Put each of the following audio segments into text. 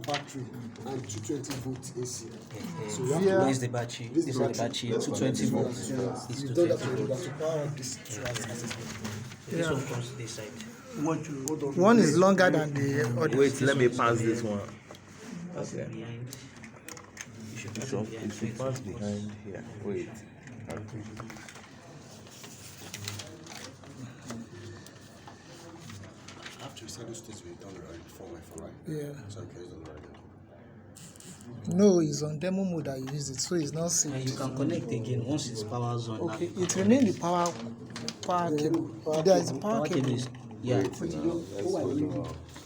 battery and 220 volt AC. So you Yeah. have to Where's the battery? This is the battery. 220 volts. It's You've done that 220 already. volts. To power up this two assessment. This one comes this side. Hold on. One is longer than the other. Wait, let me pass this one. Okay. Behind. You should It pass should, it behind. it should pass behind here. Wait. I have to reset those states we've done already before my right. Yeah. So okay, it's on the right. No, it's on demo mode that you use it, so it's not And you saved. can connect again once it's power zone. Okay, it remains the power cable. There is a power cable. Is, yeah.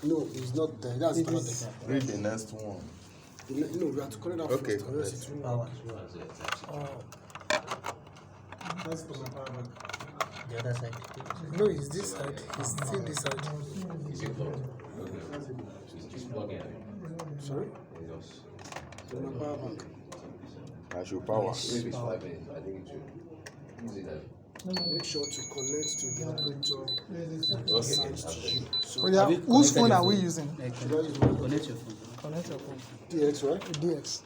No, it's not there. That's It not is- there. Read the next one. No, we have to connect that Okay. first. Unless it's Power. That's for my power bank. The other side. No, it's this side. It's still this side. Sorry? For my power bank. I should power. Make sure to connect to the operator assigned to you. So Oh, yeah. Whose phone are we using? Connect your phone. Connect your phone. DX, right? DX.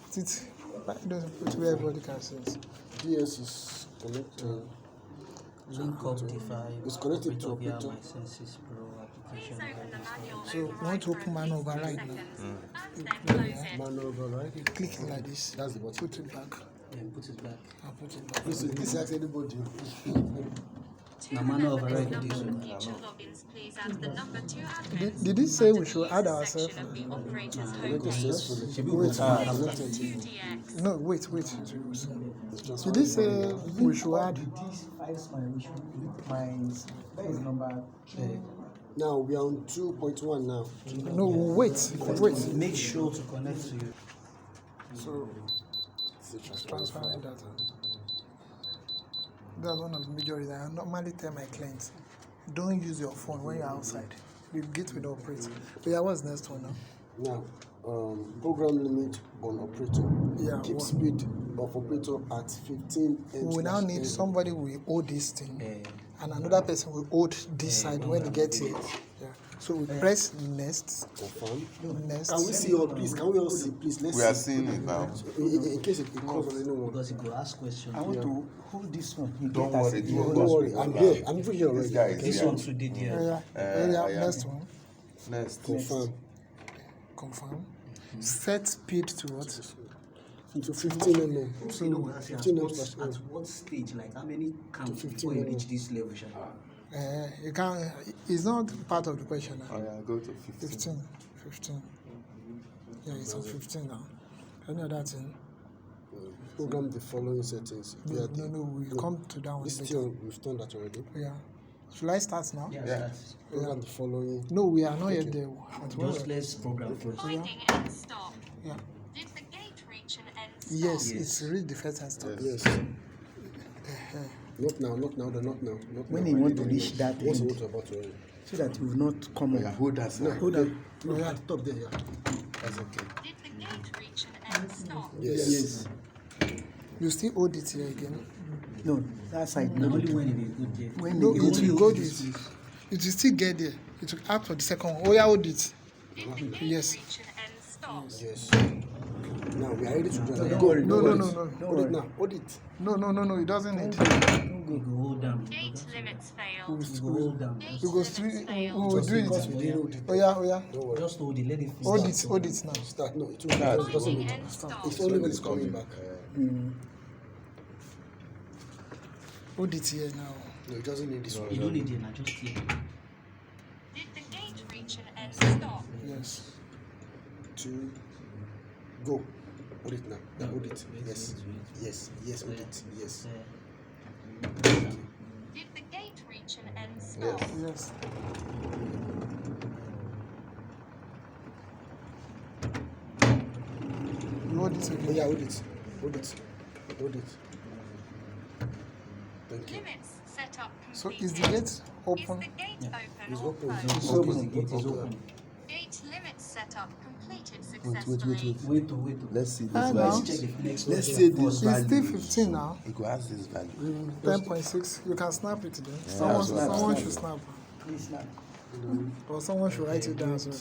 Put it. Why don't put where everybody can see it? DS is connected. Link up device. It's connected to via operator. my senses pro application. So you want to open man override now. You Man over, right? click it like this. That's the button. Put it back. Then put it back. And put it back. This asks anybody. Now manual override this one. Future logins, please add the number 2 admins. Did it say we should add ourselves? Section of the operator's Connect homepage. successfully. Wait, Connected. 2DX. no, wait. It's just Did it say we should add? These files that is number 2. Now we are on 2.1 now. No, wait. Make sure to connect to you. So transferring data. That's one of the major reasons. I normally tell my clients, don't use your phone when you're outside. You get with the operator. But yeah, what's the next one now? Now, program limit on operator. Yeah, Keep what? speed of operator at 15 We will now need somebody will hold this thing, and another person will hold this side when they get here. Yeah. So we press next. Confirm. Next. Can we see all, please? Can we all see, please? Let's We are see. seeing it now. In case it calls on anyone. Because it will ask questions. I want to hold this one. You Don't get as worry, a don't deal. Don't worry, I'm here. I'm even here This already. guy is This here. one too did here. Yeah. Next one. Next. Confirm. Confirm. Set speed to what? To 15 mm. So, you know, 15 at mm. what stage, like how many counts 15 before you mm. reach this level? You can. It's not part of the question now. Oh yeah, go to 15. 15. Yeah, it's on 15 now. Any other thing? Program the following settings. No, we come to that one This later. still, we've done that already. Yeah. Should I start now? Yeah. Program the following. No, we are not yet there. At what? Just let's program first. Finding end stop. Yeah. Did the gate reach an end stop? Yes, it's read the first and stop. Yes. Not now, not now, not now. Not When now. you want to reach that What's end, what about to so that you will not come Yeah, up. hold that side. Hold on. No, at the top there, yeah. That's okay. Did the gate reach an end stop? Yes. You still hold it here again. No, that side. No, Only when it is good there. when No, they it go will go this. It will still get there. It will act for the second one. Oh, yeah, hold it. Did the gate Yes. reach an end stop? Yes. Now we are ready to drive. Don't Go. worry, No, don't no, worry. no, no. Don't Hold it worry. now. Hold it. No, it doesn't need. You go hold down. Gate limits We failed. You go hold down. Gate will limits still, we failed. will do Because we it. didn't hold it. Oh, yeah. Don't worry. Just hold it, let it Hold start. it now. Start. No, it will start. It doesn't Finding need end stop. It's only when it's coming back. Hold it here now. No, it doesn't need this one. You don't need it now, just here. Did the gate reach an end stop? Yes. 2, go. Hold it now. Yeah, hold it. Yes. Yes, hold it. Yes. Did the gate reach an end stop? Yes. You hold it Oh, again. yeah, hold it. Hold it. Hold it. Thank you. Limits set up So completed. is the gate Is open? the gate open It's or open. closed? It's Open, open. the gate is open. Gate limits set up completed Wait. successfully. Wait to. Let's see Ah, this now. value. Check the next Let's one. say this It's still value. 15 now. It will ask this value. 10.6. You can snap it then. that's what I'm Someone saying. should snap. Please now. Or someone should write it down as well.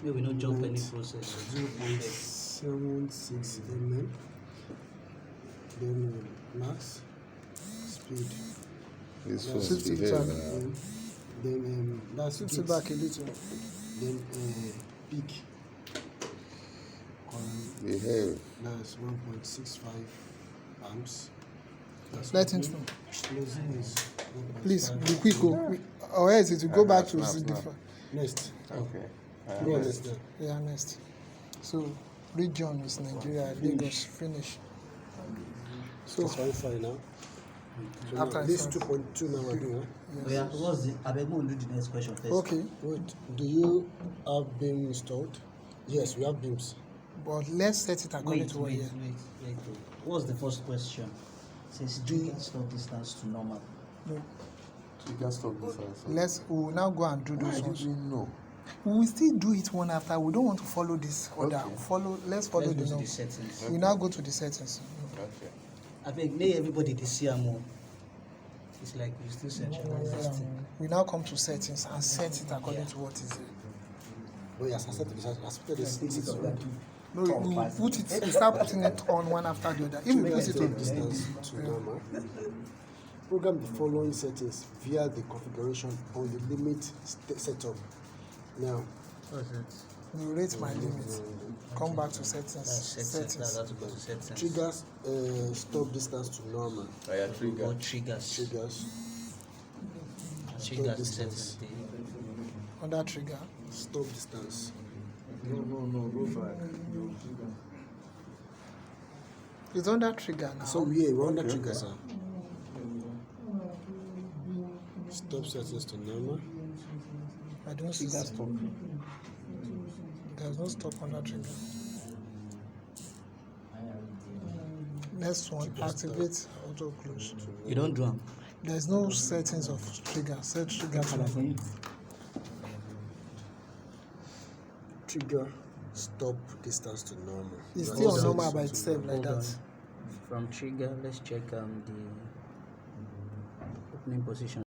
May we not jump any process. 0.76 mm. Then max speed. This That's one Sit speed it here back. now. Then that's Sit gauge. it back a little. Then peak. Current, The hair. that's 1.65 amps. That's Let him open. know. Closing is 1.5. Please, be quick. Go. Or else it will go back to Snap, snap. different. Next. Okay. Go on next now. Yeah, next. So, region is Nigeria, Lagos, finish. So, It's fine now. So After now, I this start. 2.2 now we're doing, huh? Oh, yeah, what's the? I beg we'll do the next question first. okay, Wait, do you have beam installed? Yes, we have beams. but let's set it according Wait, to what wait, here. wait. What's the first question? Says trigger stop distance to normal. No, You can stop this answer. we will now go and do Why those did ones. you know? We will still do it one after. We don't want to follow this order. Okay. Let's follow Let's go the to norm. the settings. We now go to the settings. Okay. I beg, may everybody this see more. It's like you still centralize this thing. We now come to settings and set it according to what is there. Oh yes, accepted this. No, we put it. We start putting it on one after the other. If we put it on, Distance to normal. Program the following settings via the configuration on the limit setup. Now, we rate my limit. Come back to settings. That's settings. That's Settings. how to go to settings. triggers stop distance to normal. I trigger. Or triggers. Triggers Triggers distance. settings. Under trigger. stop distance. No, go back. It's under trigger now. So we're under Okay, triggers. okay. Stop settings to normal. I don't see that. Stop. There's no stop under trigger. Next one, activate auto close. You don't do them. There's no settings of trigger. Set trigger to normal. Trigger stop distance to normal. It's Right. still on Hold normal on. by itself like Hold on. that. From trigger, let's check the opening position.